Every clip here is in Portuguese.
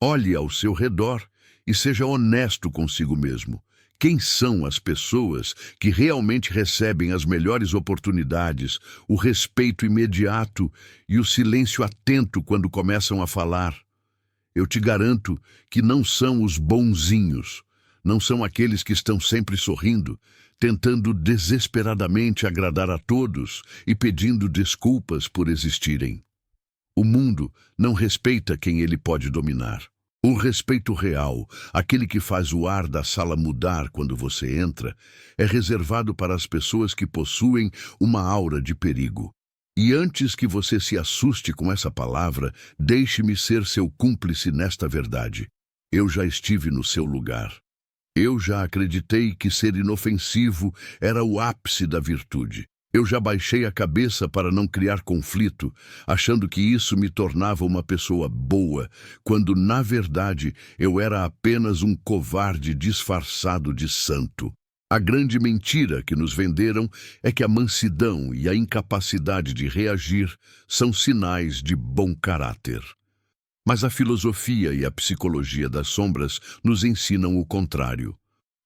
Olhe ao seu redor e seja honesto consigo mesmo. Quem são as pessoas que realmente recebem as melhores oportunidades, o respeito imediato e o silêncio atento quando começam a falar? Eu te garanto que não são os bonzinhos, não são aqueles que estão sempre sorrindo, tentando desesperadamente agradar a todos e pedindo desculpas por existirem. O mundo não respeita quem ele pode dominar. O respeito real, aquele que faz o ar da sala mudar quando você entra, é reservado para as pessoas que possuem uma aura de perigo. E antes que você se assuste com essa palavra, deixe-me ser seu cúmplice nesta verdade. Eu já estive no seu lugar. Eu já acreditei que ser inofensivo era o ápice da virtude. Eu já baixei a cabeça para não criar conflito, achando que isso me tornava uma pessoa boa, quando, na verdade, eu era apenas um covarde disfarçado de santo. A grande mentira que nos venderam é que a mansidão e a incapacidade de reagir são sinais de bom caráter. Mas a filosofia e a psicologia das sombras nos ensinam o contrário.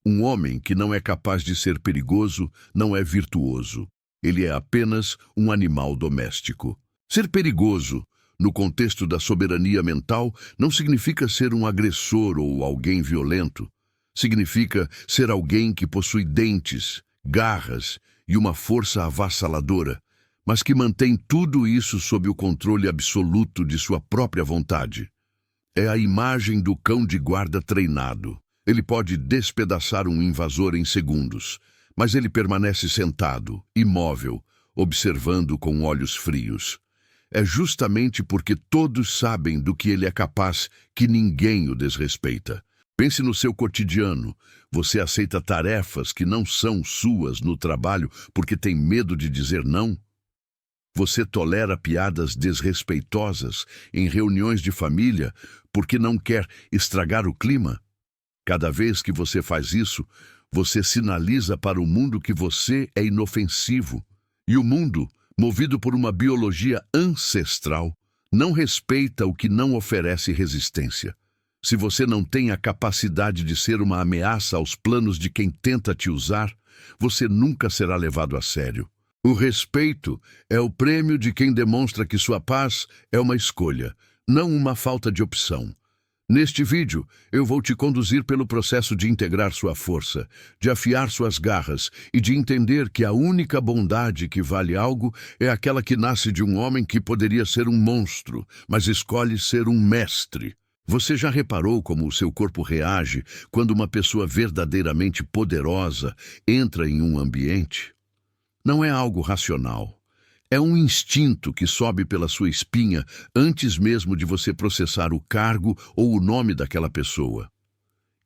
Um homem que não é capaz de ser perigoso não é virtuoso. Ele é apenas um animal doméstico. Ser perigoso, no contexto da soberania mental, não significa ser um agressor ou alguém violento. Significa ser alguém que possui dentes, garras e uma força avassaladora, mas que mantém tudo isso sob o controle absoluto de sua própria vontade. É a imagem do cão de guarda treinado. Ele pode despedaçar um invasor em segundos, mas ele permanece sentado, imóvel, observando com olhos frios. É justamente porque todos sabem do que ele é capaz que ninguém o desrespeita. Pense no seu cotidiano. Você aceita tarefas que não são suas no trabalho porque tem medo de dizer não? Você tolera piadas desrespeitosas em reuniões de família porque não quer estragar o clima? Cada vez que você faz isso, você sinaliza para o mundo que você é inofensivo. E o mundo, movido por uma biologia ancestral, não respeita o que não oferece resistência. Se você não tem a capacidade de ser uma ameaça aos planos de quem tenta te usar, você nunca será levado a sério. O respeito é o prêmio de quem demonstra que sua paz é uma escolha, não uma falta de opção. Neste vídeo, eu vou te conduzir pelo processo de integrar sua força, de afiar suas garras e de entender que a única bondade que vale algo é aquela que nasce de um homem que poderia ser um monstro, mas escolhe ser um mestre. Você já reparou como o seu corpo reage quando uma pessoa verdadeiramente poderosa entra em um ambiente? Não é algo racional. É um instinto que sobe pela sua espinha antes mesmo de você processar o cargo ou o nome daquela pessoa.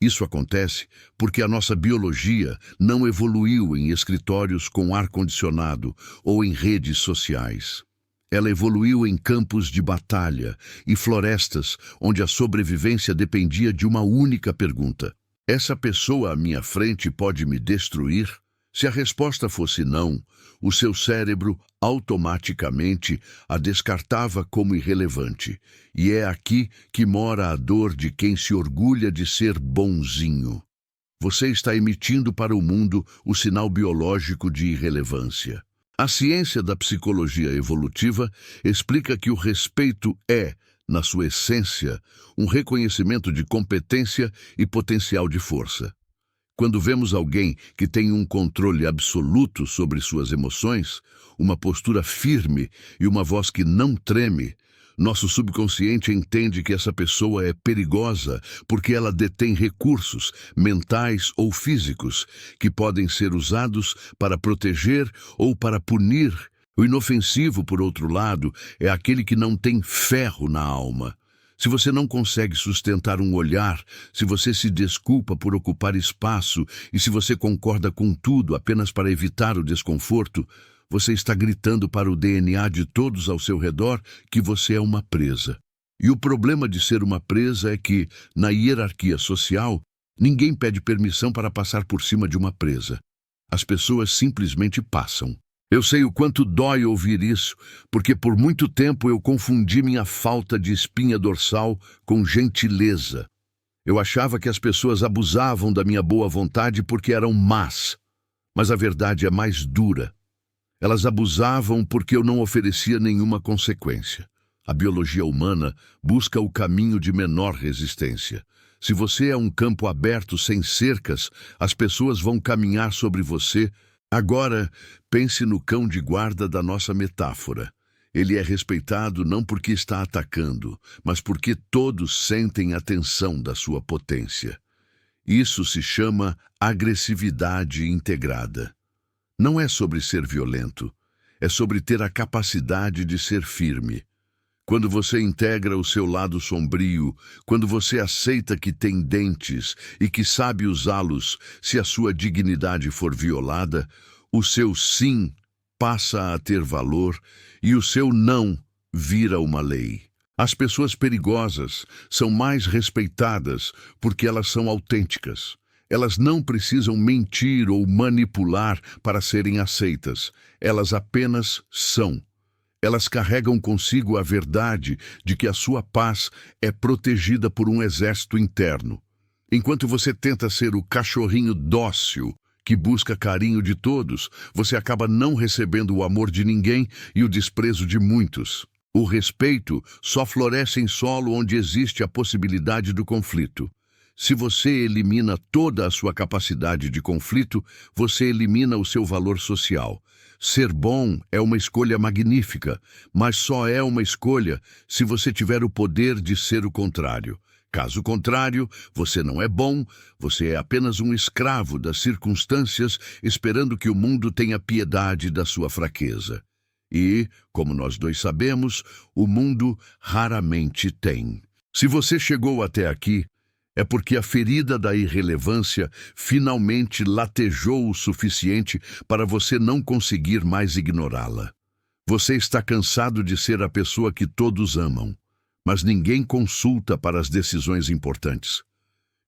Isso acontece porque a nossa biologia não evoluiu em escritórios com ar-condicionado ou em redes sociais. Ela evoluiu em campos de batalha e florestas onde a sobrevivência dependia de uma única pergunta: essa pessoa à minha frente pode me destruir? Se a resposta fosse não, o seu cérebro automaticamente a descartava como irrelevante. E é aqui que mora a dor de quem se orgulha de ser bonzinho. Você está emitindo para o mundo o sinal biológico de irrelevância. A ciência da psicologia evolutiva explica que o respeito é, na sua essência, um reconhecimento de competência e potencial de força. Quando vemos alguém que tem um controle absoluto sobre suas emoções, uma postura firme e uma voz que não treme, nosso subconsciente entende que essa pessoa é perigosa porque ela detém recursos, mentais ou físicos, que podem ser usados para proteger ou para punir. O inofensivo, por outro lado, é aquele que não tem ferro na alma. Se você não consegue sustentar um olhar, se você se desculpa por ocupar espaço e se você concorda com tudo apenas para evitar o desconforto, você está gritando para o DNA de todos ao seu redor que você é uma presa. E o problema de ser uma presa é que, na hierarquia social, ninguém pede permissão para passar por cima de uma presa. As pessoas simplesmente passam. Eu sei o quanto dói ouvir isso, porque por muito tempo eu confundi minha falta de espinha dorsal com gentileza. Eu achava que as pessoas abusavam da minha boa vontade porque eram más, mas a verdade é mais dura. Elas abusavam porque eu não oferecia nenhuma consequência. A biologia humana busca o caminho de menor resistência. Se você é um campo aberto sem cercas, as pessoas vão caminhar sobre você. Agora, pense no cão de guarda da nossa metáfora. Ele é respeitado não porque está atacando, mas porque todos sentem a tensão da sua potência. Isso se chama agressividade integrada. Não é sobre ser violento, é sobre ter a capacidade de ser firme. Quando você integra o seu lado sombrio, quando você aceita que tem dentes e que sabe usá-los se a sua dignidade for violada, o seu sim passa a ter valor e o seu não vira uma lei. As pessoas perigosas são mais respeitadas porque elas são autênticas. Elas não precisam mentir ou manipular para serem aceitas. Elas apenas são. Elas carregam consigo a verdade de que a sua paz é protegida por um exército interno. Enquanto você tenta ser o cachorrinho dócil que busca carinho de todos, você acaba não recebendo o amor de ninguém e o desprezo de muitos. O respeito só floresce em solo onde existe a possibilidade do conflito. Se você elimina toda a sua capacidade de conflito, você elimina o seu valor social. Ser bom é uma escolha magnífica, mas só é uma escolha se você tiver o poder de ser o contrário. Caso contrário, você não é bom, você é apenas um escravo das circunstâncias, esperando que o mundo tenha piedade da sua fraqueza. E, como nós dois sabemos, o mundo raramente tem. Se você chegou até aqui, é porque a ferida da irrelevância finalmente latejou o suficiente para você não conseguir mais ignorá-la. Você está cansado de ser a pessoa que todos amam, mas ninguém consulta para as decisões importantes.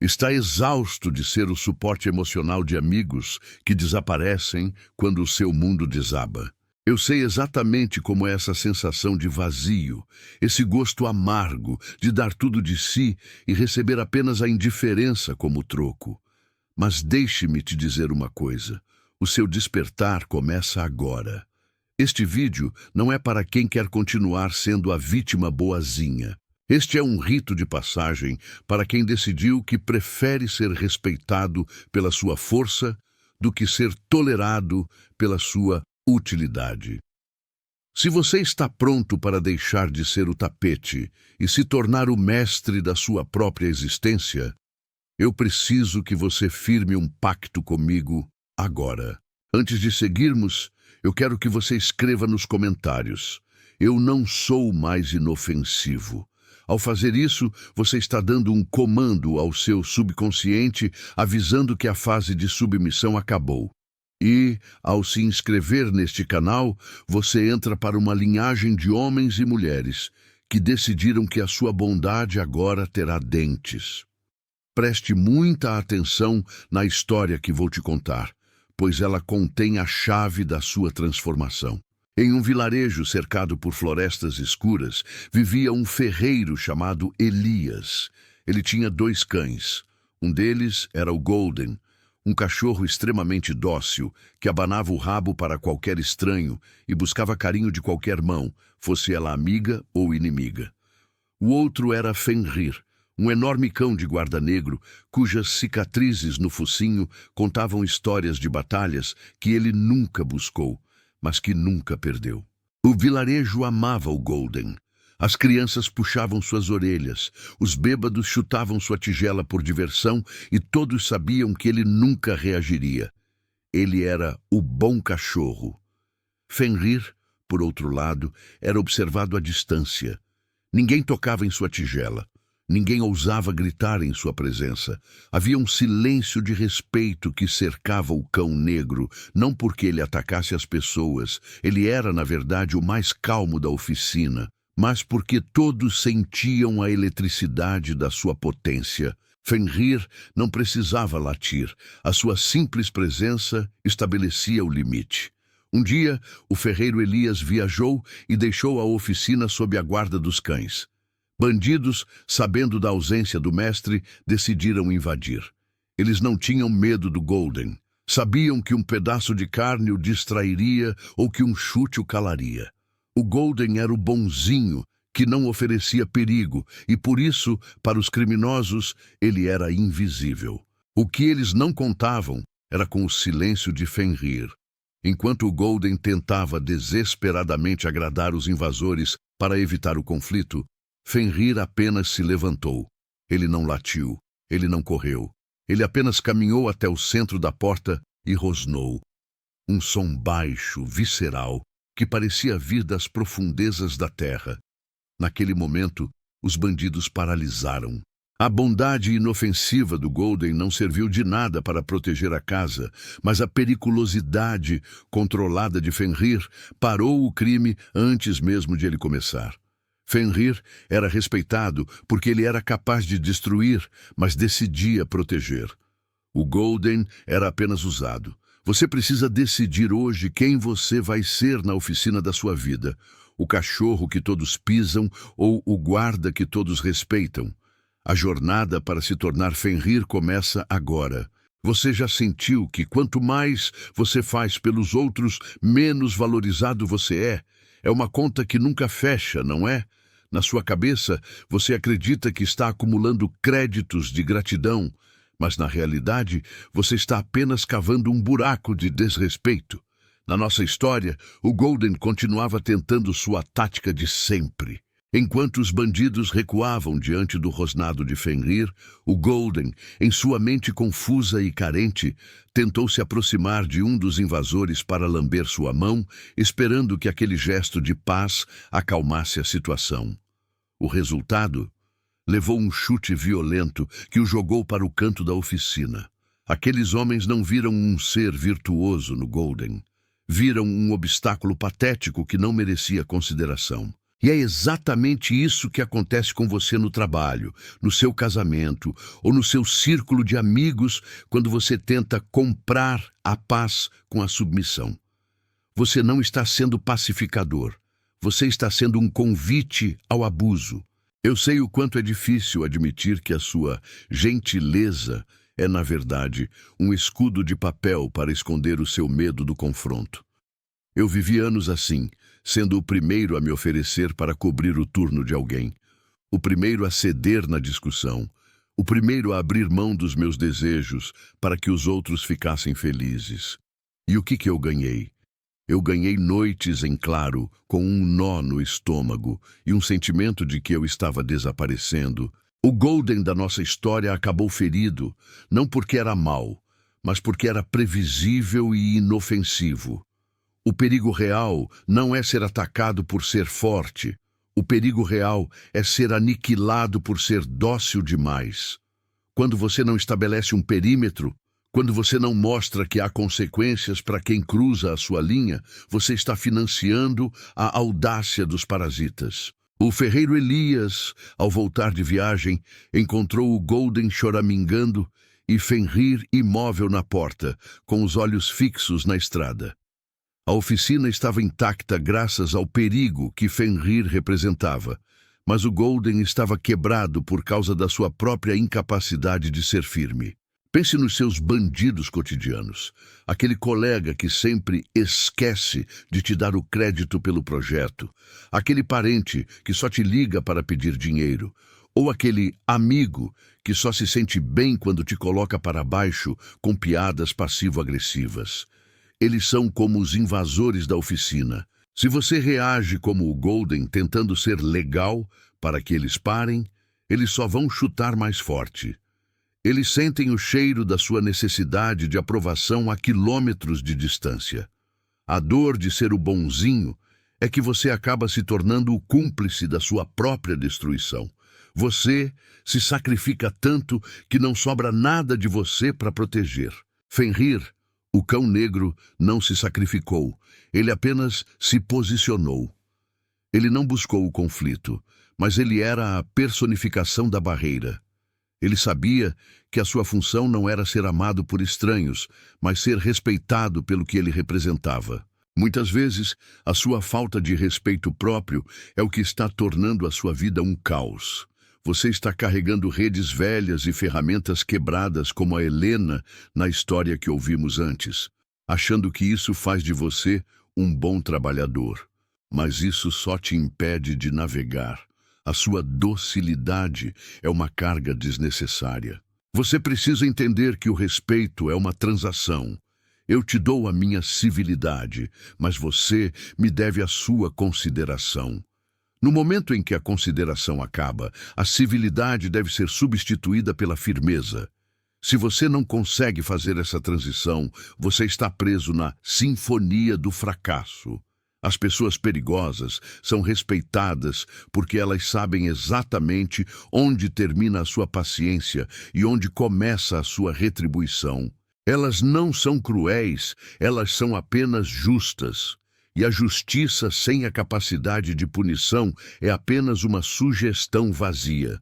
Está exausto de ser o suporte emocional de amigos que desaparecem quando o seu mundo desaba. Eu sei exatamente como é essa sensação de vazio, esse gosto amargo de dar tudo de si e receber apenas a indiferença como troco. Mas deixe-me te dizer uma coisa, o seu despertar começa agora. Este vídeo não é para quem quer continuar sendo a vítima boazinha. Este é um rito de passagem para quem decidiu que prefere ser respeitado pela sua força do que ser tolerado pela sua utilidade. Se você está pronto para deixar de ser o tapete e se tornar o mestre da sua própria existência, eu preciso que você firme um pacto comigo agora. Antes de seguirmos, eu quero que você escreva nos comentários: eu não sou mais inofensivo. Ao fazer isso, você está dando um comando ao seu subconsciente, avisando que a fase de submissão acabou. E, ao se inscrever neste canal, você entra para uma linhagem de homens e mulheres que decidiram que a sua bondade agora terá dentes. Preste muita atenção na história que vou te contar, pois ela contém a chave da sua transformação. Em um vilarejo cercado por florestas escuras, vivia um ferreiro chamado Elias. Ele tinha 2 cães. Um deles era o Golden, um cachorro extremamente dócil, que abanava o rabo para qualquer estranho e buscava carinho de qualquer mão, fosse ela amiga ou inimiga. O outro era Fenrir, um enorme cão de guarda negro, cujas cicatrizes no focinho contavam histórias de batalhas que ele nunca buscou, mas que nunca perdeu. O vilarejo amava o Golden. As crianças puxavam suas orelhas, os bêbados chutavam sua tigela por diversão e todos sabiam que ele nunca reagiria. Ele era o bom cachorro. Fenrir, por outro lado, era observado à distância. Ninguém tocava em sua tigela. Ninguém ousava gritar em sua presença. Havia um silêncio de respeito que cercava o cão negro, não porque ele atacasse as pessoas. Ele era, na verdade, o mais calmo da oficina, mas porque todos sentiam a eletricidade da sua potência. Fenrir não precisava latir. A sua simples presença estabelecia o limite. Um dia, o ferreiro Elias viajou e deixou a oficina sob a guarda dos cães. Bandidos, sabendo da ausência do mestre, decidiram invadir. Eles não tinham medo do Golden. Sabiam que um pedaço de carne o distrairia ou que um chute o calaria. O Golden era o bonzinho, que não oferecia perigo, e por isso, para os criminosos, ele era invisível. O que eles não contavam era com o silêncio de Fenrir. Enquanto o Golden tentava desesperadamente agradar os invasores para evitar o conflito, Fenrir apenas se levantou. Ele não latiu, ele não correu. Ele apenas caminhou até o centro da porta e rosnou. Um som baixo, visceral, que parecia vir das profundezas da terra. Naquele momento, os bandidos paralisaram. A bondade inofensiva do Golden não serviu de nada para proteger a casa, mas a periculosidade controlada de Fenrir parou o crime antes mesmo de ele começar. Fenrir era respeitado porque ele era capaz de destruir, mas decidia proteger. O Golden era apenas usado. Você precisa decidir hoje quem você vai ser na oficina da sua vida. O cachorro que todos pisam ou o guarda que todos respeitam. A jornada para se tornar Fenrir começa agora. Você já sentiu que quanto mais você faz pelos outros, menos valorizado você é? É uma conta que nunca fecha, não é? Na sua cabeça, você acredita que está acumulando créditos de gratidão, mas na realidade, você está apenas cavando um buraco de desrespeito. Na nossa história, o Golden continuava tentando sua tática de sempre. Enquanto os bandidos recuavam diante do rosnado de Fenrir, o Golden, em sua mente confusa e carente, tentou se aproximar de um dos invasores para lamber sua mão, esperando que aquele gesto de paz acalmasse a situação. O resultado? Levou um chute violento que o jogou para o canto da oficina. Aqueles homens não viram um ser virtuoso no Golden. Viram um obstáculo patético que não merecia consideração. E é exatamente isso que acontece com você no trabalho, no seu casamento ou no seu círculo de amigos quando você tenta comprar a paz com a submissão. Você não está sendo pacificador. Você está sendo um convite ao abuso. Eu sei o quanto é difícil admitir que a sua gentileza é, na verdade, um escudo de papel para esconder o seu medo do confronto. Eu vivi anos assim, sendo o primeiro a me oferecer para cobrir o turno de alguém, o primeiro a ceder na discussão, o primeiro a abrir mão dos meus desejos para que os outros ficassem felizes. E o que eu ganhei? Eu ganhei noites em claro, com um nó no estômago e um sentimento de que eu estava desaparecendo. O Golden da nossa história acabou ferido, não porque era mau, mas porque era previsível e inofensivo. O perigo real não é ser atacado por ser forte. O perigo real é ser aniquilado por ser dócil demais. Quando você não estabelece um perímetro, quando você não mostra que há consequências para quem cruza a sua linha, você está financiando a audácia dos parasitas. O ferreiro Elias, ao voltar de viagem, encontrou o Golden choramingando e Fenrir imóvel na porta, com os olhos fixos na estrada. A oficina estava intacta graças ao perigo que Fenrir representava, mas o Golden estava quebrado por causa da sua própria incapacidade de ser firme. Pense nos seus bandidos cotidianos, aquele colega que sempre esquece de te dar o crédito pelo projeto, aquele parente que só te liga para pedir dinheiro, ou aquele amigo que só se sente bem quando te coloca para baixo com piadas passivo-agressivas. Eles são como os invasores da oficina. Se você reage como o Golden tentando ser legal para que eles parem, eles só vão chutar mais forte. Eles sentem o cheiro da sua necessidade de aprovação a quilômetros de distância. A dor de ser o bonzinho é que você acaba se tornando o cúmplice da sua própria destruição. Você se sacrifica tanto que não sobra nada de você para proteger. Fenrir, o cão negro, não se sacrificou. Ele apenas se posicionou. Ele não buscou o conflito, mas ele era a personificação da barreira. Ele sabia que a sua função não era ser amado por estranhos, mas ser respeitado pelo que ele representava. Muitas vezes, a sua falta de respeito próprio é o que está tornando a sua vida um caos. Você está carregando redes velhas e ferramentas quebradas como a Helena na história que ouvimos antes, achando que isso faz de você um bom trabalhador. Mas isso só te impede de navegar. A sua docilidade é uma carga desnecessária. Você precisa entender que o respeito é uma transação. Eu te dou a minha civilidade, mas você me deve a sua consideração. No momento em que a consideração acaba, a civilidade deve ser substituída pela firmeza. Se você não consegue fazer essa transição, você está preso na sinfonia do fracasso. As pessoas perigosas são respeitadas porque elas sabem exatamente onde termina a sua paciência e onde começa a sua retribuição. Elas não são cruéis, elas são apenas justas. E a justiça sem a capacidade de punição é apenas uma sugestão vazia.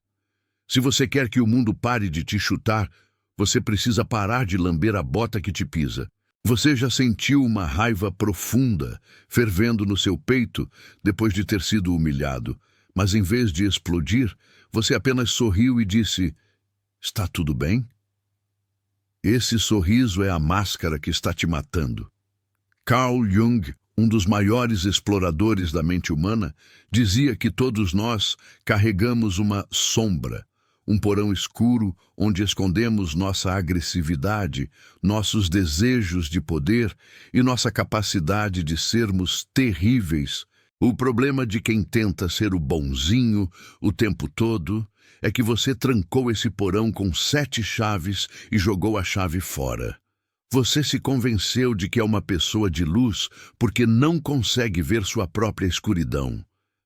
Se você quer que o mundo pare de te chutar, você precisa parar de lamber a bota que te pisa. Você já sentiu uma raiva profunda, fervendo no seu peito, depois de ter sido humilhado, mas em vez de explodir, você apenas sorriu e disse, "Está tudo bem?" Esse sorriso é a máscara que está te matando. Carl Jung, um dos maiores exploradores da mente humana, dizia que todos nós carregamos uma sombra, um porão escuro onde escondemos nossa agressividade, nossos desejos de poder e nossa capacidade de sermos terríveis. O problema de quem tenta ser o bonzinho o tempo todo é que você trancou esse porão com 7 chaves e jogou a chave fora. Você se convenceu de que é uma pessoa de luz porque não consegue ver sua própria escuridão.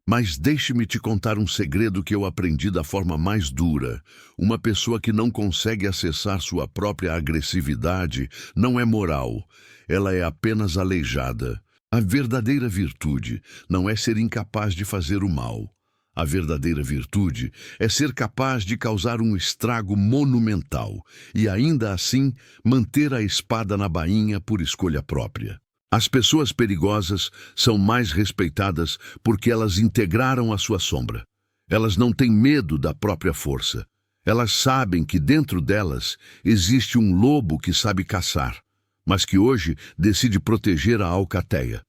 Mas deixe-me te contar um segredo que eu aprendi da forma mais dura. Uma pessoa que não consegue acessar sua própria agressividade não é moral. Ela é apenas aleijada. A verdadeira virtude não é ser incapaz de fazer o mal. A verdadeira virtude é ser capaz de causar um estrago monumental e, ainda assim, manter a espada na bainha por escolha própria. As pessoas perigosas são mais respeitadas porque elas integraram a sua sombra. Elas não têm medo da própria força. Elas sabem que dentro delas existe um lobo que sabe caçar, mas que hoje decide proteger a alcateia.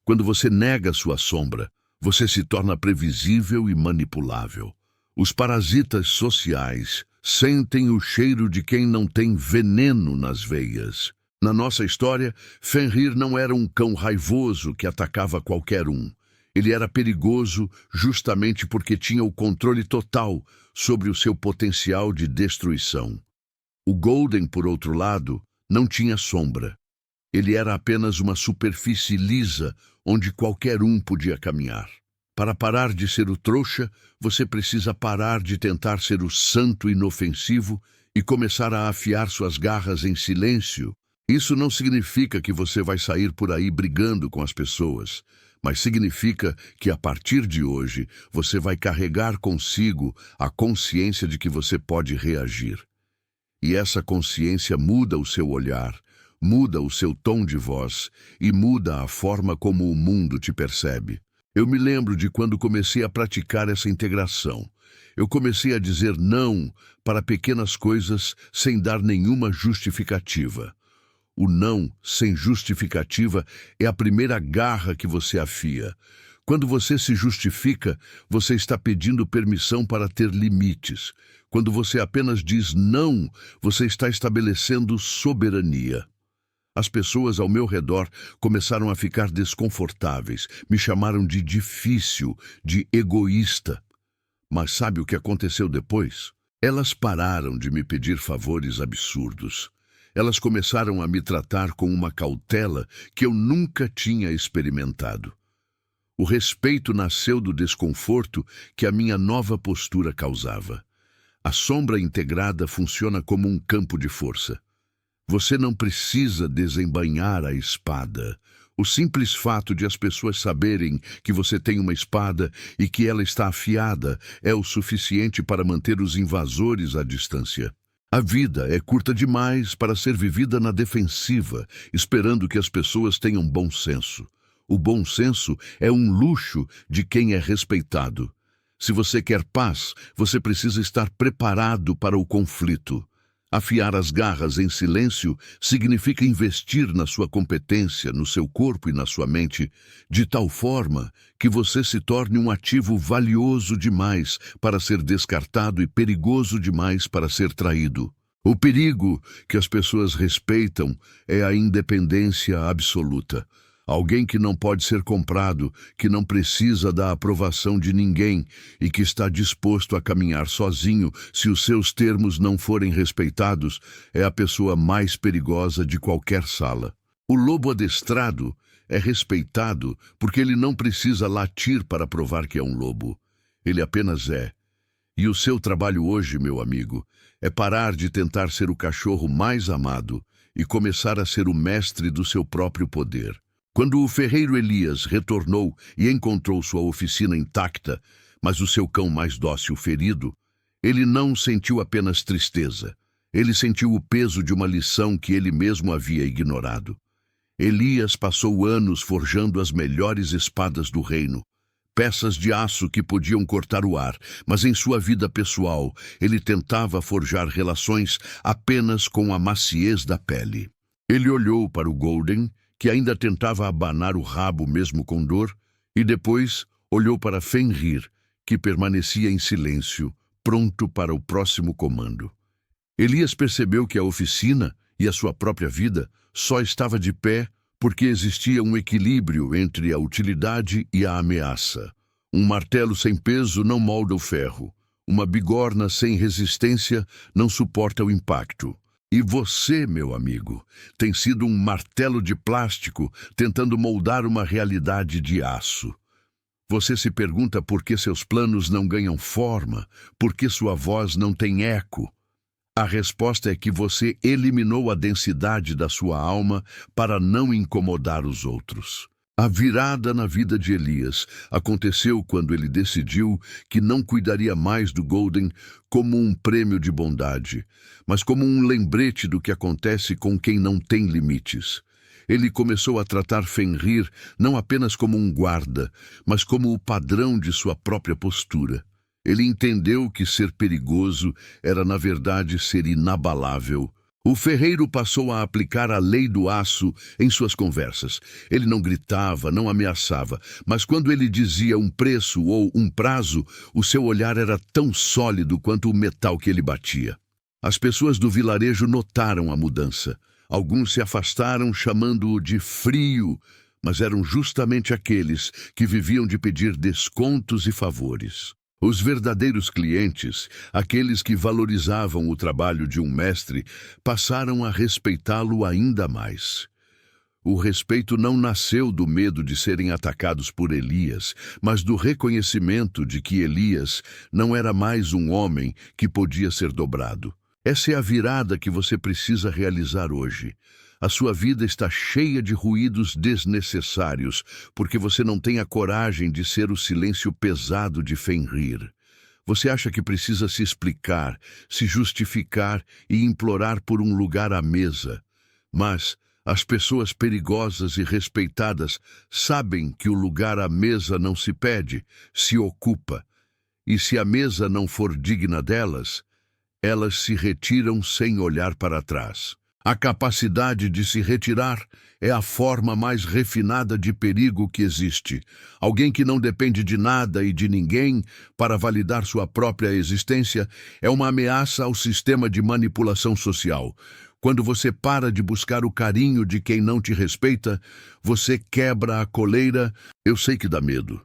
Quando você nega sua sombra, você se torna previsível e manipulável. Os parasitas sociais sentem o cheiro de quem não tem veneno nas veias. Na nossa história, Fenrir não era um cão raivoso que atacava qualquer um. Ele era perigoso justamente porque tinha o controle total sobre o seu potencial de destruição. O Golden, por outro lado, não tinha sombra. Ele era apenas uma superfície lisa onde qualquer um podia caminhar. Para parar de ser o trouxa, você precisa parar de tentar ser o santo inofensivo e começar a afiar suas garras em silêncio. Isso não significa que você vai sair por aí brigando com as pessoas, mas significa que a partir de hoje você vai carregar consigo a consciência de que você pode reagir. E essa consciência muda o seu olhar, muda o seu tom de voz e muda a forma como o mundo te percebe. Eu me lembro de quando comecei a praticar essa integração. Eu comecei a dizer não para pequenas coisas sem dar nenhuma justificativa. O não sem justificativa é a primeira garra que você afia. Quando você se justifica, você está pedindo permissão para ter limites. Quando você apenas diz não, você está estabelecendo soberania. As pessoas ao meu redor começaram a ficar desconfortáveis, me chamaram de difícil, de egoísta. Mas sabe o que aconteceu depois? Elas pararam de me pedir favores absurdos. Elas começaram a me tratar com uma cautela que eu nunca tinha experimentado. O respeito nasceu do desconforto que a minha nova postura causava. A sombra integrada funciona como um campo de força. Você não precisa desembainhar a espada. O simples fato de as pessoas saberem que você tem uma espada e que ela está afiada é o suficiente para manter os invasores à distância. A vida é curta demais para ser vivida na defensiva, esperando que as pessoas tenham bom senso. O bom senso é um luxo de quem é respeitado. Se você quer paz, você precisa estar preparado para o conflito. Afiar as garras em silêncio significa investir na sua competência, no seu corpo e na sua mente, de tal forma que você se torne um ativo valioso demais para ser descartado e perigoso demais para ser traído. O perigo que as pessoas respeitam é a independência absoluta. Alguém que não pode ser comprado, que não precisa da aprovação de ninguém e que está disposto a caminhar sozinho se os seus termos não forem respeitados, é a pessoa mais perigosa de qualquer sala. O lobo adestrado é respeitado porque ele não precisa latir para provar que é um lobo. Ele apenas é. E o seu trabalho hoje, meu amigo, é parar de tentar ser o cachorro mais amado e começar a ser o mestre do seu próprio poder. Quando o ferreiro Elias retornou e encontrou sua oficina intacta, mas o seu cão mais dócil ferido, ele não sentiu apenas tristeza. Ele sentiu o peso de uma lição que ele mesmo havia ignorado. Elias passou anos forjando as melhores espadas do reino, peças de aço que podiam cortar o ar, mas em sua vida pessoal ele tentava forjar relações apenas com a maciez da pele. Ele olhou para o Golden, que ainda tentava abanar o rabo mesmo com dor, e depois olhou para Fenrir, que permanecia em silêncio, pronto para o próximo comando. Elias percebeu que a oficina e a sua própria vida só estava de pé porque existia um equilíbrio entre a utilidade e a ameaça. Um martelo sem peso não molda o ferro. Uma bigorna sem resistência não suporta o impacto. E você, meu amigo, tem sido um martelo de plástico tentando moldar uma realidade de aço. Você se pergunta por que seus planos não ganham forma, por que sua voz não tem eco. A resposta é que você eliminou a densidade da sua alma para não incomodar os outros. A virada na vida de Elias aconteceu quando ele decidiu que não cuidaria mais do Golden como um prêmio de bondade, mas como um lembrete do que acontece com quem não tem limites. Ele começou a tratar Fenrir não apenas como um guarda, mas como o padrão de sua própria postura. Ele entendeu que ser perigoso era, na verdade, ser inabalável. O ferreiro passou a aplicar a lei do aço em suas conversas. Ele não gritava, não ameaçava, mas quando ele dizia um preço ou um prazo, o seu olhar era tão sólido quanto o metal que ele batia. As pessoas do vilarejo notaram a mudança. Alguns se afastaram chamando-o de frio, mas eram justamente aqueles que viviam de pedir descontos e favores. Os verdadeiros clientes, aqueles que valorizavam o trabalho de um mestre, passaram a respeitá-lo ainda mais. O respeito não nasceu do medo de serem atacados por Elias, mas do reconhecimento de que Elias não era mais um homem que podia ser dobrado. Essa é a virada que você precisa realizar hoje. A sua vida está cheia de ruídos desnecessários, porque você não tem a coragem de ser o silêncio pesado de Fenrir. Você acha que precisa se explicar, se justificar e implorar por um lugar à mesa. Mas as pessoas perigosas e respeitadas sabem que o lugar à mesa não se pede, se ocupa. E se a mesa não for digna delas, elas se retiram sem olhar para trás. A capacidade de se retirar é a forma mais refinada de perigo que existe. Alguém que não depende de nada e de ninguém para validar sua própria existência é uma ameaça ao sistema de manipulação social. Quando você para de buscar o carinho de quem não te respeita, você quebra a coleira. Eu sei que dá medo.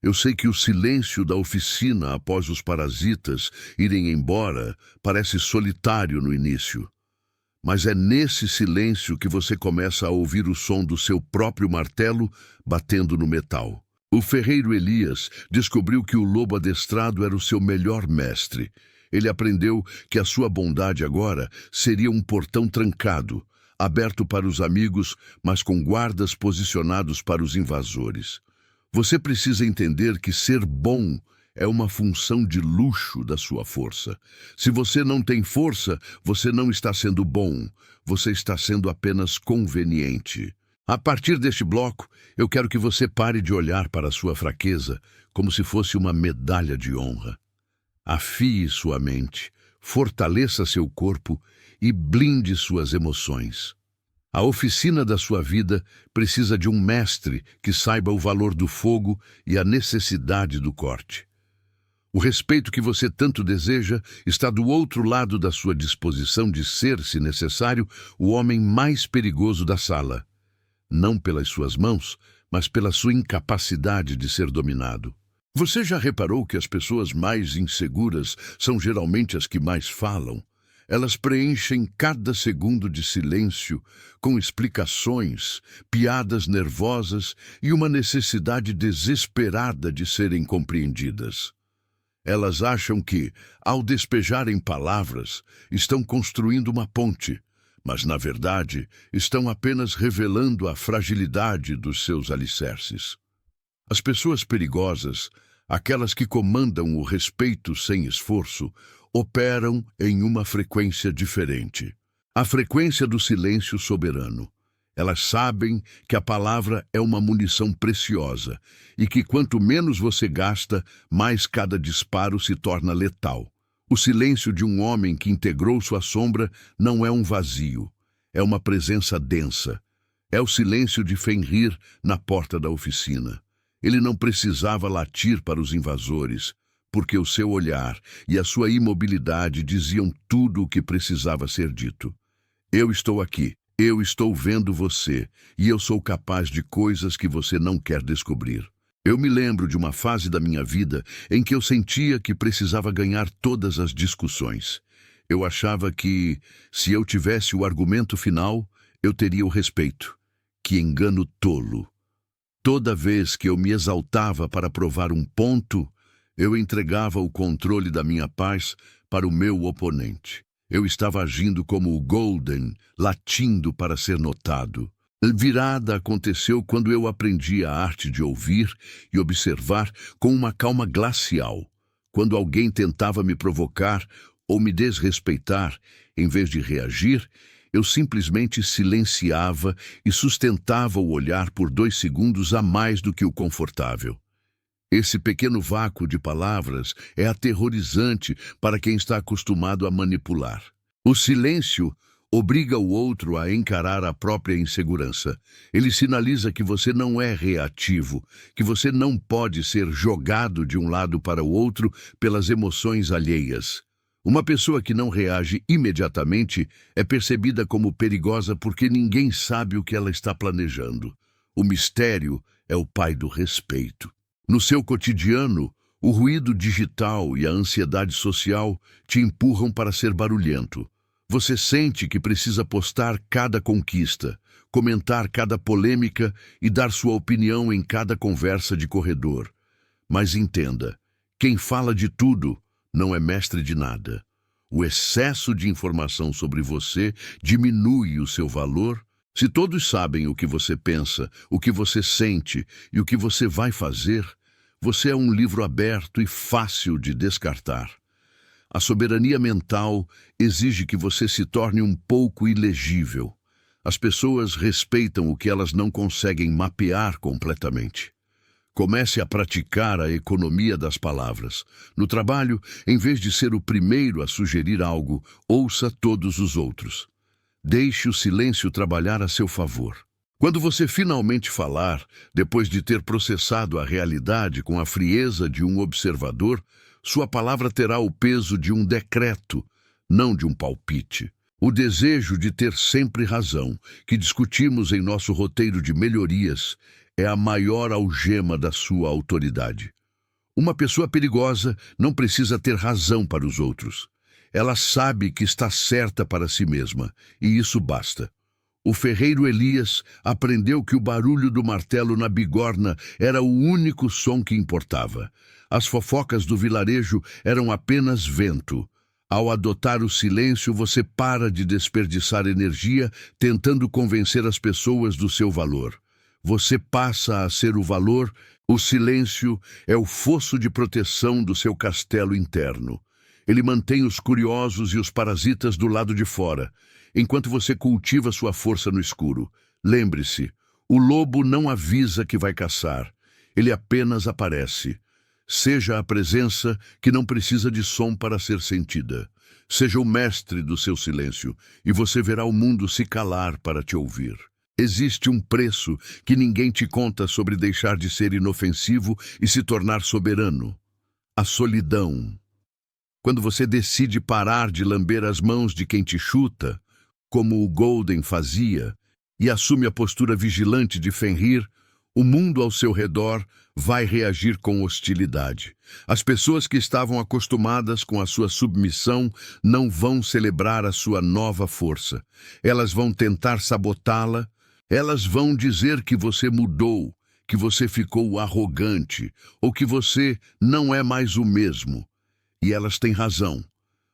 Eu sei que o silêncio da oficina após os parasitas irem embora parece solitário no início. Mas é nesse silêncio que você começa a ouvir o som do seu próprio martelo batendo no metal. O ferreiro Elias descobriu que o lobo adestrado era o seu melhor mestre. Ele aprendeu que a sua bondade agora seria um portão trancado, aberto para os amigos, mas com guardas posicionados para os invasores. Você precisa entender que ser bom é uma função de luxo da sua força. Se você não tem força, você não está sendo bom, você está sendo apenas conveniente. A partir deste bloco, eu quero que você pare de olhar para a sua fraqueza como se fosse uma medalha de honra. Afie sua mente, fortaleça seu corpo e blinde suas emoções. A oficina da sua vida precisa de um mestre que saiba o valor do fogo e a necessidade do corte. O respeito que você tanto deseja está do outro lado da sua disposição de ser, se necessário, o homem mais perigoso da sala. Não pelas suas mãos, mas pela sua incapacidade de ser dominado. Você já reparou que as pessoas mais inseguras são geralmente as que mais falam? Elas preenchem cada segundo de silêncio com explicações, piadas nervosas e uma necessidade desesperada de serem compreendidas. Elas acham que, ao despejarem palavras, estão construindo uma ponte, mas, na verdade, estão apenas revelando a fragilidade dos seus alicerces. As pessoas perigosas, aquelas que comandam o respeito sem esforço, operam em uma frequência diferente. A frequência do silêncio soberano. Elas sabem que a palavra é uma munição preciosa e que quanto menos você gasta, mais cada disparo se torna letal. O silêncio de um homem que integrou sua sombra não é um vazio, é uma presença densa. É o silêncio de Fenrir na porta da oficina. Ele não precisava latir para os invasores, porque o seu olhar e a sua imobilidade diziam tudo o que precisava ser dito. Eu estou aqui, eu estou vendo você, e eu sou capaz de coisas que você não quer descobrir. Eu me lembro de uma fase da minha vida em que eu sentia que precisava ganhar todas as discussões. Eu achava que, se eu tivesse o argumento final, eu teria o respeito. Que engano tolo! Toda vez que eu me exaltava para provar um ponto, eu entregava o controle da minha paz para o meu oponente. Eu estava agindo como o Golden, latindo para ser notado. A virada aconteceu quando eu aprendi a arte de ouvir e observar com uma calma glacial. Quando alguém tentava me provocar ou me desrespeitar, em vez de reagir, eu simplesmente silenciava e sustentava o olhar por 2 segundos a mais do que o confortável. Esse pequeno vácuo de palavras é aterrorizante para quem está acostumado a manipular. O silêncio obriga o outro a encarar a própria insegurança. Ele sinaliza que você não é reativo, que você não pode ser jogado de um lado para o outro pelas emoções alheias. Uma pessoa que não reage imediatamente é percebida como perigosa porque ninguém sabe o que ela está planejando. O mistério é o pai do respeito. No seu cotidiano, o ruído digital e a ansiedade social te empurram para ser barulhento. Você sente que precisa postar cada conquista, comentar cada polêmica e dar sua opinião em cada conversa de corredor. Mas entenda, quem fala de tudo não é mestre de nada. O excesso de informação sobre você diminui o seu valor. Se todos sabem o que você pensa, o que você sente e o que você vai fazer, você é um livro aberto e fácil de descartar. A soberania mental exige que você se torne um pouco ilegível. As pessoas respeitam o que elas não conseguem mapear completamente. Comece a praticar a economia das palavras. No trabalho, em vez de ser o primeiro a sugerir algo, ouça todos os outros. Deixe o silêncio trabalhar a seu favor. Quando você finalmente falar, depois de ter processado a realidade com a frieza de um observador, sua palavra terá o peso de um decreto, não de um palpite. O desejo de ter sempre razão, que discutimos em nosso roteiro de melhorias, é a maior algema da sua autoridade. Uma pessoa perigosa não precisa ter razão para os outros. Ela sabe que está certa para si mesma, e isso basta. O ferreiro Elias aprendeu que o barulho do martelo na bigorna era o único som que importava. As fofocas do vilarejo eram apenas vento. Ao adotar o silêncio, você para de desperdiçar energia tentando convencer as pessoas do seu valor. Você passa a ser o valor. O silêncio é o fosso de proteção do seu castelo interno. Ele mantém os curiosos e os parasitas do lado de fora, enquanto você cultiva sua força no escuro. Lembre-se, O lobo não avisa que vai caçar, ele apenas aparece. Seja a presença que não precisa de som para ser sentida. Seja o mestre do seu silêncio, e você verá o mundo se calar para te ouvir. Existe um preço que ninguém te conta sobre deixar de ser inofensivo e se tornar soberano. A solidão. Quando você decide parar de lamber as mãos de quem te chuta, como o Golden fazia, e assume a postura vigilante de Fenrir, o mundo ao seu redor vai reagir com hostilidade. As pessoas que estavam acostumadas com a sua submissão não vão celebrar a sua nova força. Elas vão tentar sabotá-la, elas vão dizer que você mudou, que você ficou arrogante, ou que você não é mais o mesmo. E elas têm razão.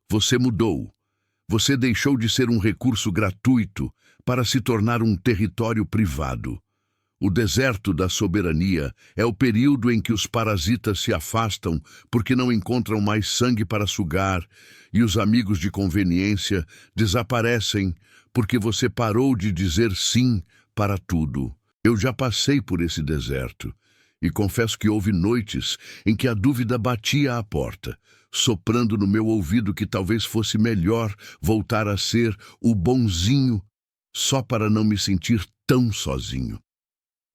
Você mudou. Você deixou de ser um recurso gratuito para se tornar um território privado. O deserto da soberania é o período em que os parasitas se afastam porque não encontram mais sangue para sugar e os amigos de conveniência desaparecem porque você parou de dizer sim para tudo. Eu já passei por esse deserto e confesso que houve noites em que a dúvida batia à porta, soprando no meu ouvido que talvez fosse melhor voltar a ser o bonzinho só para não me sentir tão sozinho.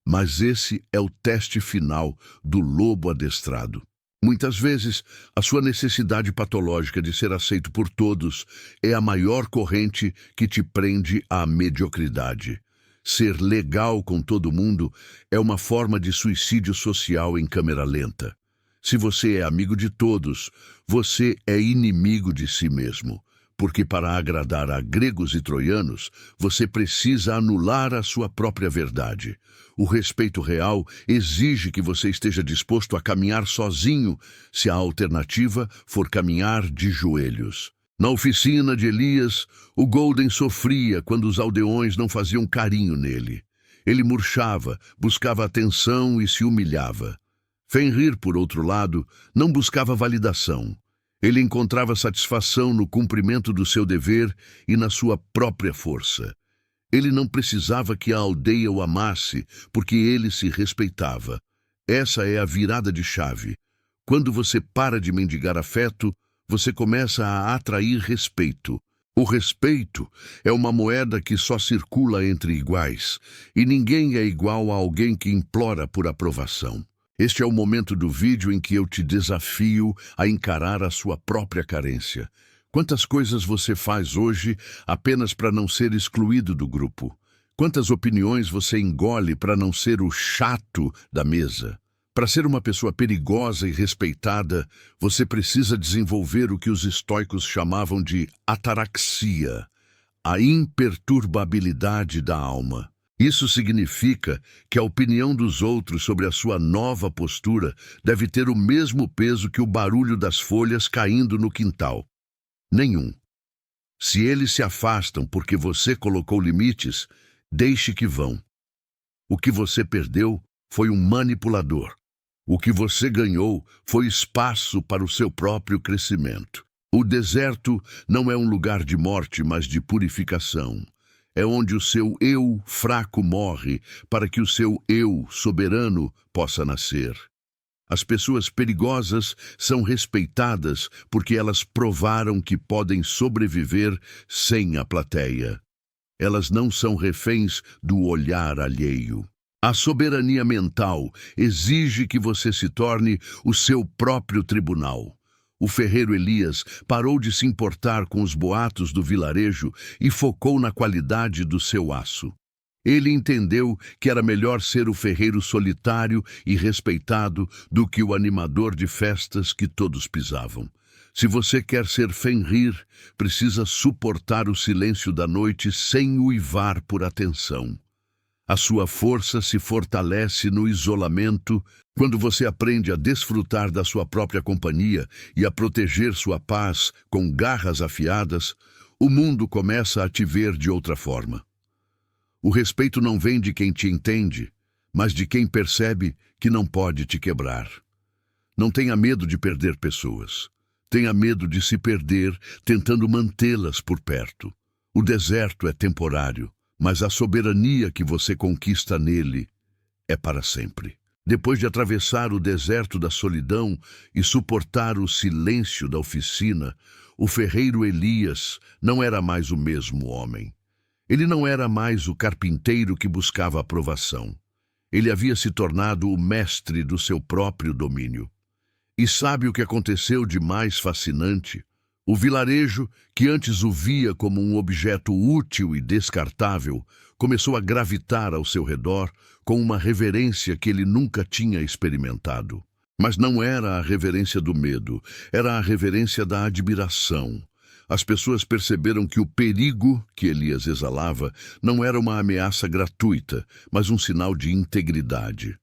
Mas esse é o teste final do lobo adestrado. Muitas vezes, a sua necessidade patológica de ser aceito por todos é a maior corrente que te prende à mediocridade. Ser legal com todo mundo é uma forma de suicídio social em câmera lenta. Se você é amigo de todos, você é inimigo de si mesmo. Porque para agradar a gregos e troianos, você precisa anular a sua própria verdade. O respeito real exige que você esteja disposto a caminhar sozinho, se a alternativa for caminhar de joelhos. Na oficina de Elias, o Golden sofria quando os aldeões não faziam carinho nele. Ele murchava, buscava atenção e se humilhava. Fenrir, por outro lado, não buscava validação. Ele encontrava satisfação no cumprimento do seu dever e na sua própria força. Ele não precisava que a aldeia o amasse, porque ele se respeitava. Essa é a virada de chave. Quando você para de mendigar afeto, você começa a atrair respeito. O respeito é uma moeda que só circula entre iguais, e ninguém é igual a alguém que implora por aprovação. Este é o momento do vídeo em que eu te desafio a encarar a sua própria carência. Quantas coisas você faz hoje apenas para não ser excluído do grupo? Quantas opiniões você engole para não ser o chato da mesa? Para ser uma pessoa perigosa e respeitada, você precisa desenvolver o que os estoicos chamavam de ataraxia, a imperturbabilidade da alma. Isso significa que a opinião dos outros sobre a sua nova postura deve ter o mesmo peso que o barulho das folhas caindo no quintal. Nenhum. Se eles se afastam porque você colocou limites, deixe que vão. O que você perdeu foi um manipulador. O que você ganhou foi espaço para o seu próprio crescimento. O deserto não é um lugar de morte, mas de purificação. É onde o seu eu fraco morre para que o seu eu soberano possa nascer. As pessoas perigosas são respeitadas porque elas provaram que podem sobreviver sem a plateia. Elas não são reféns do olhar alheio. A soberania mental exige que você se torne o seu próprio tribunal. O ferreiro Elias parou de se importar com os boatos do vilarejo e focou na qualidade do seu aço. Ele entendeu que era melhor ser o ferreiro solitário e respeitado do que o animador de festas que todos pisavam. Se você quer ser Fenrir, precisa suportar o silêncio da noite sem uivar por atenção. A sua força se fortalece no isolamento quando você aprende a desfrutar da sua própria companhia e a proteger sua paz com garras afiadas. O mundo começa a te ver de outra forma. O respeito não vem de quem te entende, mas de quem percebe que não pode te quebrar. Não tenha medo de perder pessoas. Tenha medo de se perder tentando mantê-las por perto. O deserto é temporário, mas a soberania que você conquista nele é para sempre. Depois de atravessar o deserto da solidão e suportar o silêncio da oficina, o ferreiro Elias não era mais o mesmo homem. Ele não era mais o carpinteiro que buscava aprovação. Ele havia se tornado o mestre do seu próprio domínio. E sabe o que aconteceu de mais fascinante? O vilarejo, que antes o via como um objeto útil e descartável, começou a gravitar ao seu redor com uma reverência que ele nunca tinha experimentado. Mas não era a reverência do medo, era a reverência da admiração. As pessoas perceberam que o perigo que Elias exalava não era uma ameaça gratuita, mas um sinal de integridade.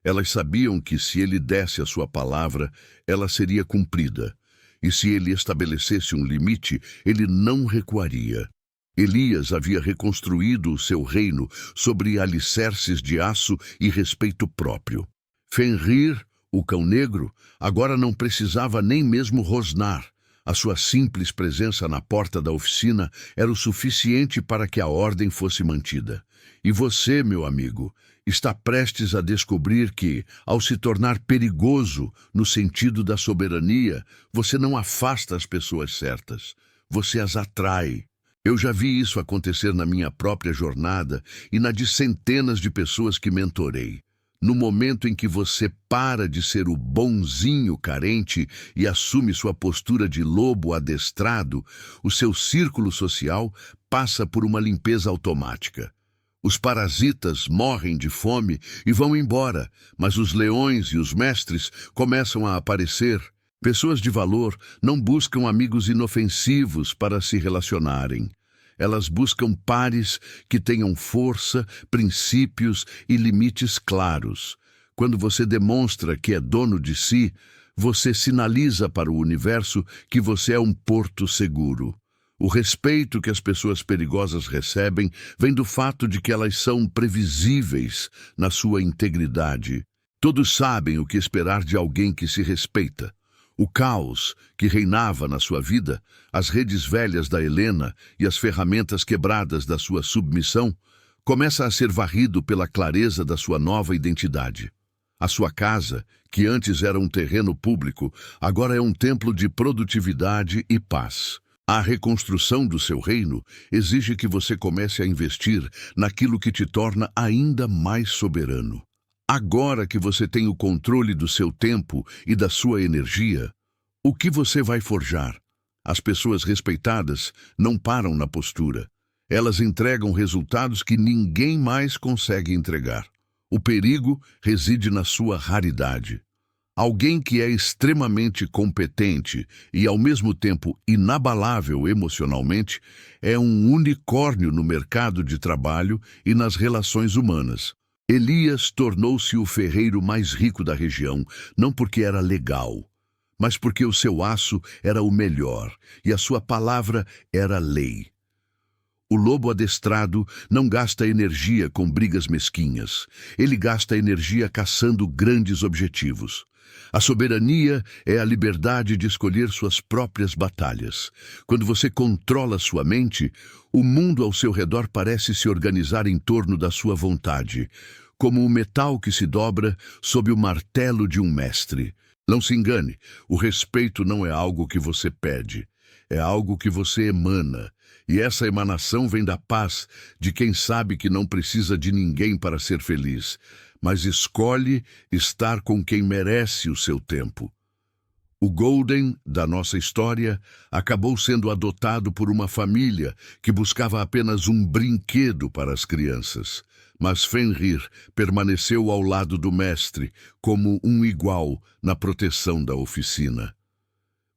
Elas sabiam que se ele desse a sua palavra, ela seria cumprida. E se ele estabelecesse um limite, ele não recuaria. Elias havia reconstruído o seu reino sobre alicerces de aço e respeito próprio. Fenrir, o cão negro, agora não precisava nem mesmo rosnar. A sua simples presença na porta da oficina era o suficiente para que a ordem fosse mantida. E você, meu amigo, está prestes a descobrir que, ao se tornar perigoso no sentido da soberania, você não afasta as pessoas certas, você as atrai. Eu já vi isso acontecer na minha própria jornada e na de centenas de pessoas que mentorei. No momento em que você para de ser o bonzinho carente e assume sua postura de lobo adestrado, o seu círculo social passa por uma limpeza automática. Os parasitas morrem de fome e vão embora, mas os leões e os mestres começam a aparecer. Pessoas de valor não buscam amigos inofensivos para se relacionarem. Elas buscam pares que tenham força, princípios e limites claros. Quando você demonstra que é dono de si, você sinaliza para o universo que você é um porto seguro. O respeito que as pessoas perigosas recebem vem do fato de que elas são previsíveis na sua integridade. Todos sabem o que esperar de alguém que se respeita. O caos que reinava na sua vida, as redes velhas da Helena e as ferramentas quebradas da sua submissão, começa a ser varrido pela clareza da sua nova identidade. A sua casa, que antes era um terreno público, agora é um templo de produtividade e paz. A reconstrução do seu reino exige que você comece a investir naquilo que te torna ainda mais soberano. Agora que você tem o controle do seu tempo e da sua energia, o que você vai forjar? As pessoas respeitadas não param na postura. Elas entregam resultados que ninguém mais consegue entregar. O perigo reside na sua raridade. Alguém que é extremamente competente e, ao mesmo tempo, inabalável emocionalmente, é um unicórnio no mercado de trabalho e nas relações humanas. Elias tornou-se o ferreiro mais rico da região, não porque era legal, mas porque o seu aço era o melhor e a sua palavra era lei. O lobo adestrado não gasta energia com brigas mesquinhas. Ele gasta energia caçando grandes objetivos. A soberania é a liberdade de escolher suas próprias batalhas. Quando você controla sua mente, o mundo ao seu redor parece se organizar em torno da sua vontade, como o metal que se dobra sob o martelo de um mestre. Não se engane, o respeito não é algo que você pede, é algo que você emana. E essa emanação vem da paz de quem sabe que não precisa de ninguém para ser feliz, mas escolhe estar com quem merece o seu tempo. O Golden, da nossa história, acabou sendo adotado por uma família que buscava apenas um brinquedo para as crianças. Mas Fenrir permaneceu ao lado do mestre como um igual na proteção da oficina.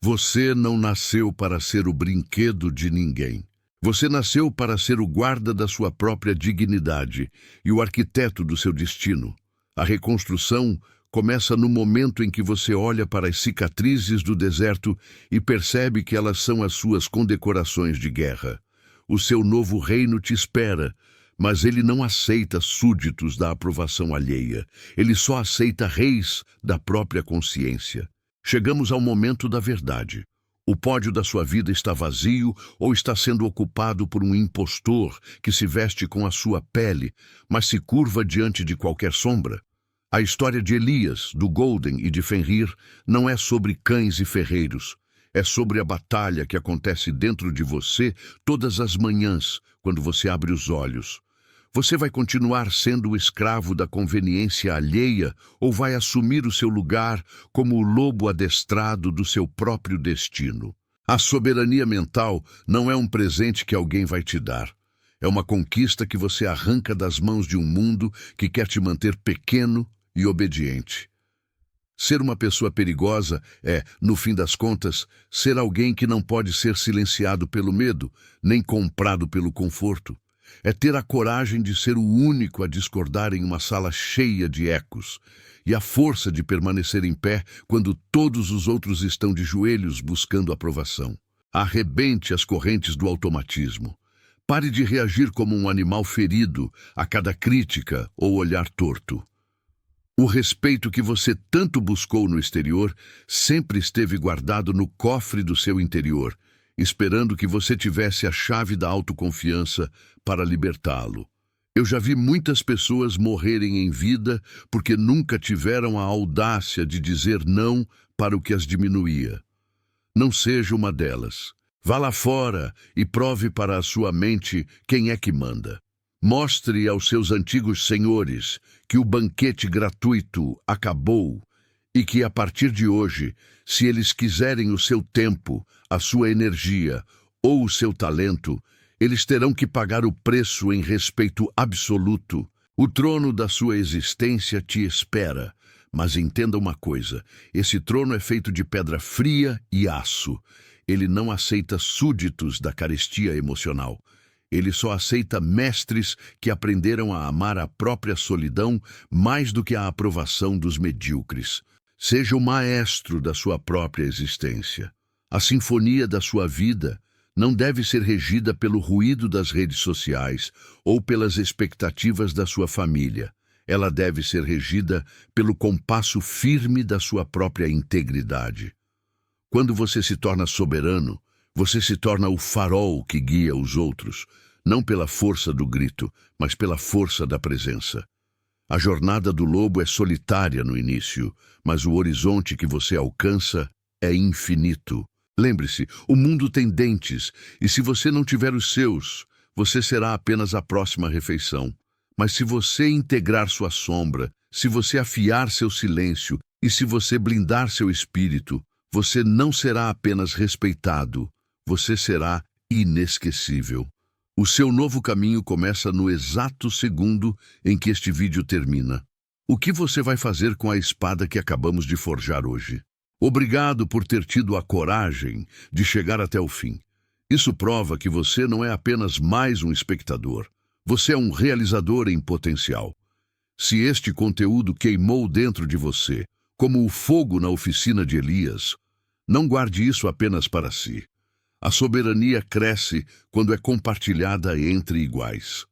Você não nasceu para ser o brinquedo de ninguém. Você nasceu para ser o guarda da sua própria dignidade e o arquiteto do seu destino. A reconstrução começa no momento em que você olha para as cicatrizes do deserto e percebe que elas são as suas condecorações de guerra. O seu novo reino te espera, mas ele não aceita súditos da aprovação alheia. Ele só aceita reis da própria consciência. Chegamos ao momento da verdade. O pódio da sua vida está vazio ou está sendo ocupado por um impostor que se veste com a sua pele, mas se curva diante de qualquer sombra? A história de Elias, do Golden e de Fenrir não é sobre cães e ferreiros. É sobre a batalha que acontece dentro de você todas as manhãs, quando você abre os olhos. Você vai continuar sendo o escravo da conveniência alheia ou vai assumir o seu lugar como o lobo adestrado do seu próprio destino? A soberania mental não é um presente que alguém vai te dar. É uma conquista que você arranca das mãos de um mundo que quer te manter pequeno e obediente. Ser uma pessoa perigosa é, no fim das contas, ser alguém que não pode ser silenciado pelo medo, nem comprado pelo conforto. É ter a coragem de ser o único a discordar em uma sala cheia de ecos, e a força de permanecer em pé quando todos os outros estão de joelhos buscando aprovação. Arrebente as correntes do automatismo. Pare de reagir como um animal ferido a cada crítica ou olhar torto. O respeito que você tanto buscou no exterior sempre esteve guardado no cofre do seu interior, esperando que você tivesse a chave da autoconfiança para libertá-lo. Eu já vi muitas pessoas morrerem em vida porque nunca tiveram a audácia de dizer não para o que as diminuía. Não seja uma delas. Vá lá fora e prove para a sua mente quem é que manda. Mostre aos seus antigos senhores que o banquete gratuito acabou e que, a partir de hoje, se eles quiserem o seu tempo, a sua energia ou o seu talento, eles terão que pagar o preço em respeito absoluto. O trono da sua existência te espera, mas entenda uma coisa, esse trono é feito de pedra fria e aço. Ele não aceita súditos da carestia emocional. Ele só aceita mestres que aprenderam a amar a própria solidão mais do que a aprovação dos medíocres. Seja o maestro da sua própria existência. A sinfonia da sua vida não deve ser regida pelo ruído das redes sociais ou pelas expectativas da sua família. Ela deve ser regida pelo compasso firme da sua própria integridade. Quando você se torna soberano, você se torna o farol que guia os outros, não pela força do grito, mas pela força da presença. A jornada do lobo é solitária no início, mas o horizonte que você alcança é infinito. Lembre-se, o mundo tem dentes, e se você não tiver os seus, você será apenas a próxima refeição. Mas se você integrar sua sombra, se você afiar seu silêncio e se você blindar seu espírito, você não será apenas respeitado, você será inesquecível. O seu novo caminho começa no exato segundo em que este vídeo termina. O que você vai fazer com a espada que acabamos de forjar hoje? Obrigado por ter tido a coragem de chegar até o fim. Isso prova que você não é apenas mais um espectador. Você é um realizador em potencial. Se este conteúdo queimou dentro de você, como o fogo na oficina de Elias, não guarde isso apenas para si. A soberania cresce quando é compartilhada entre iguais.